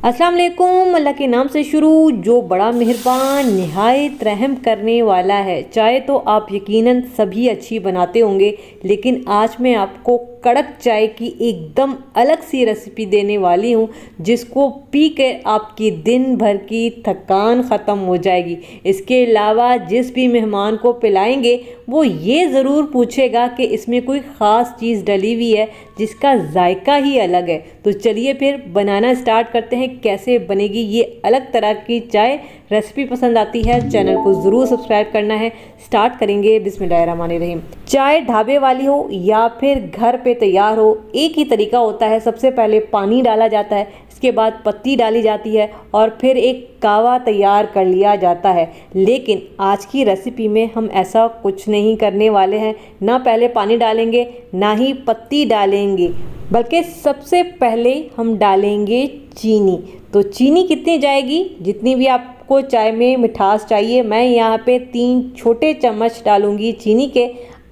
अस्सलाम वालेकुम। अल्लाह के नाम से शुरू, जो बड़ा मेहरबान निहायत रहम करने वाला है। चाय तो आप यकीनन सभी अच्छी बनाते होंगे, लेकिन आज मैं आपको कड़क चाय की एकदम अलग सी रेसिपी देने वाली हूँ, जिसको पी कर आपकी दिन भर की थकान ख़त्म हो जाएगी। इसके अलावा जिस भी मेहमान को पिलाएंगे वो ये ज़रूर पूछेगा कि इसमें कोई ख़ास चीज़ डली हुई है जिसका जायका ही अलग है। तो चलिए फिर बनाना स्टार्ट करते हैं। कैसे बनेगी ये अलग तरह की चाय। रेसिपी पसंद आती है चैनल को ज़रूर सब्सक्राइब करना है। स्टार्ट करेंगे। बिस्मिल्लाहिर्रहमानिर्रहीम। चाय ढाबे वाली हो या फिर घर पे तैयार हो, एक ही तरीका होता है। सबसे पहले पानी डाला जाता है, इसके बाद पत्ती डाली जाती है और फिर एक कावा तैयार कर लिया जाता है। लेकिन आज की रेसिपी में हम ऐसा कुछ नहीं करने वाले हैं। ना पहले पानी डालेंगे ना ही पत्ती डालेंगे, बल्कि सबसे पहले हम डालेंगे चीनी। तो चीनी कितनी जाएगी? जितनी भी आपको चाय में मिठास चाहिए। मैं यहाँ पे 3 छोटे चम्मच डालूंगी चीनी के।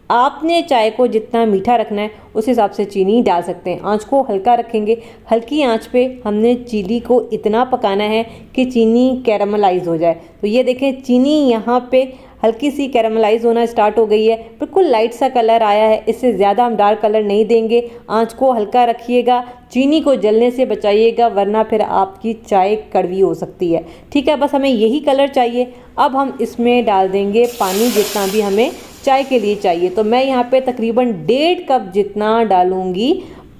आपने चाय को जितना मीठा रखना है उस हिसाब से चीनी डाल सकते हैं। आंच को हल्का रखेंगे। हल्की आंच पे हमने चीनी को इतना पकाना है कि चीनी कैरामलाइज हो जाए। तो ये देखें, चीनी यहाँ पे हल्की सी कैरामलाइज होना स्टार्ट हो गई है। बिल्कुल लाइट सा कलर आया है। इससे ज़्यादा हम डार्क कलर नहीं देंगे। आंच को हल्का रखिएगा, चीनी को जलने से बचाइएगा, वरना फिर आपकी चाय कड़वी हो सकती है। ठीक है, बस हमें यही कलर चाहिए। अब हम इसमें डाल देंगे पानी, जितना भी हमें चाय के लिए चाहिए। तो मैं यहाँ पे तकरीबन 1.5 कप जितना डालूंगी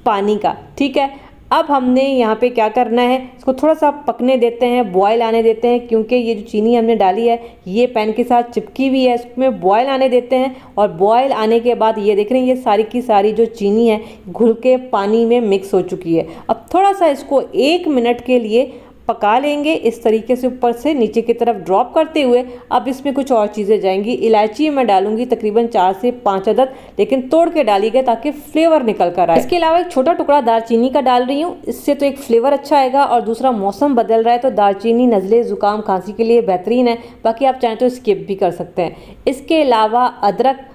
पानी का। ठीक है, अब हमने यहाँ पे क्या करना है, इसको थोड़ा सा पकने देते हैं, बॉयल आने देते हैं, क्योंकि ये जो चीनी हमने डाली है ये पैन के साथ चिपकी हुई है। इसमें बॉयल आने देते हैं और बॉयल आने के बाद ये देख रहे हैं, ये सारी की सारी जो चीनी है घुल के पानी में मिक्स हो चुकी है। अब थोड़ा सा इसको 1 मिनट के लिए पका लेंगे, इस तरीके से ऊपर से नीचे की तरफ ड्रॉप करते हुए। अब इसमें कुछ और चीज़ें जाएंगी। इलायची मैं डालूंगी तकरीबन 4 से 5 अदद, लेकिन तोड़ के डालिएगा ताकि फ्लेवर निकल कर आए। इसके अलावा एक छोटा टुकड़ा दालचीनी का डाल रही हूँ, इससे तो एक फ्लेवर अच्छा आएगा और दूसरा मौसम बदल रहा है तो दालचीनी नज़ले ज़ुकाम खांसी के लिए बेहतरीन है। बाकी आप चाहें तो स्किप भी कर सकते हैं। इसके अलावा अदरक,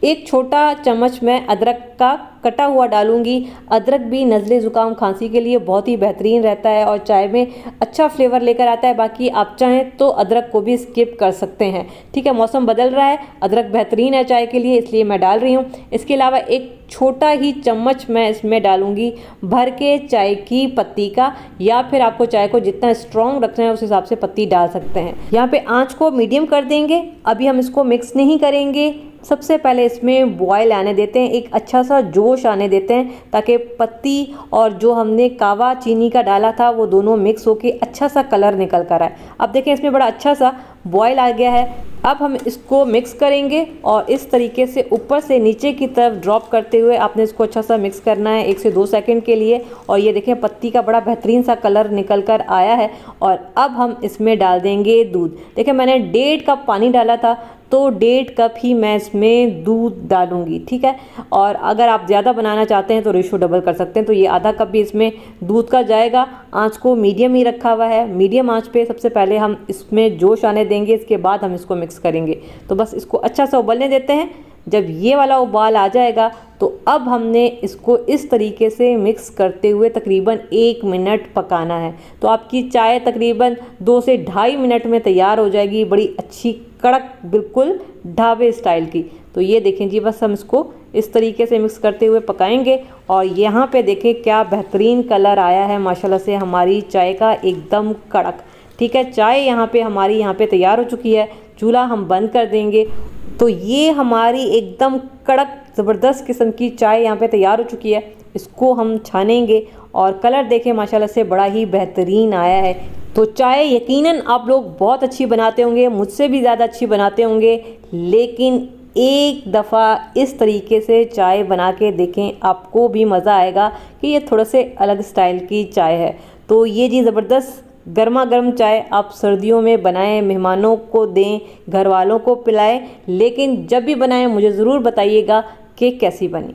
एक छोटा चम्मच मैं अदरक का कटा हुआ डालूंगी। अदरक भी नज़ले ज़ुकाम खांसी के लिए बहुत ही बेहतरीन रहता है और चाय में अच्छा फ्लेवर लेकर आता है। बाकी आप चाहें तो अदरक को भी स्किप कर सकते हैं। ठीक है, मौसम बदल रहा है, अदरक बेहतरीन है चाय के लिए, इसलिए मैं डाल रही हूँ। इसके अलावा एक छोटा ही चम्मच मैं इसमें डालूंगी भर के चाय की पत्ती का, या फिर आपको चाय को जितना स्ट्रॉन्ग रखना है उस हिसाब से पत्ती डाल सकते हैं। यहाँ पे आँच को मीडियम कर देंगे। अभी हम इसको मिक्स नहीं करेंगे। सबसे पहले इसमें बॉयल आने देते हैं, एक अच्छा सा जोश आने देते हैं, ताकि पत्ती और जो हमने कावा चीनी का डाला था वो दोनों मिक्स होके अच्छा सा कलर निकल कर आए। अब देखें, इसमें बड़ा अच्छा सा बॉयल आ गया है। अब हम इसको मिक्स करेंगे और इस तरीके से ऊपर से नीचे की तरफ ड्रॉप करते हुए आपने इसको अच्छा सा मिक्स करना है 1 से 2 सेकंड के लिए। और ये देखें, पत्ती का बड़ा बेहतरीन सा कलर निकल कर आया है। और अब हम इसमें डाल देंगे दूध। देखें, मैंने 1.5 कप पानी डाला था तो 1.5 कप ही मैं इसमें दूध डालूंगी। ठीक है, और अगर आप ज़्यादा बनाना चाहते हैं तो रेशो डबल कर सकते हैं। तो ये आधा कप भी इसमें दूध का जाएगा। आंच को मीडियम ही रखा हुआ है। मीडियम आंच पे सबसे पहले हम इसमें जोश आने देंगे, इसके बाद हम इसको मिक्स करेंगे। तो बस इसको अच्छा सा उबलने देते हैं। जब ये वाला उबाल आ जाएगा तो अब हमने इसको इस तरीके से मिक्स करते हुए तकरीबन 1 मिनट पकाना है। तो आपकी चाय तकरीबन 2 से 2.5 मिनट में तैयार हो जाएगी, बड़ी अच्छी कड़क, बिल्कुल ढाबे स्टाइल की। तो ये देखें जी, बस हम इसको इस तरीके से मिक्स करते हुए पकाएंगे। और यहाँ पे देखें क्या बेहतरीन कलर आया है माशाल्लाह से हमारी चाय का, एकदम कड़क। ठीक है, चाय यहाँ पे हमारी यहाँ पे तैयार हो चुकी है। चूल्हा हम बंद कर देंगे। तो ये हमारी एकदम कड़क ज़बरदस्त किस्म की चाय यहाँ पे तैयार हो चुकी है। इसको हम छानेंगे और कलर देखें माशाल्लाह से बड़ा ही बेहतरीन आया है। तो चाय यकीनन आप लोग बहुत अच्छी बनाते होंगे, मुझसे भी ज़्यादा अच्छी बनाते होंगे, लेकिन एक दफ़ा इस तरीके से चाय बना के देखें, आपको भी मज़ा आएगा कि ये थोड़ा से अलग स्टाइल की चाय है। तो ये जी ज़बरदस्त गर्मा गर्म चाय आप सर्दियों में बनाएं, मेहमानों को दें, घर वालों को पिलाएं, लेकिन जब भी बनाएं मुझे ज़रूर बताइएगा कि कैसी बनी।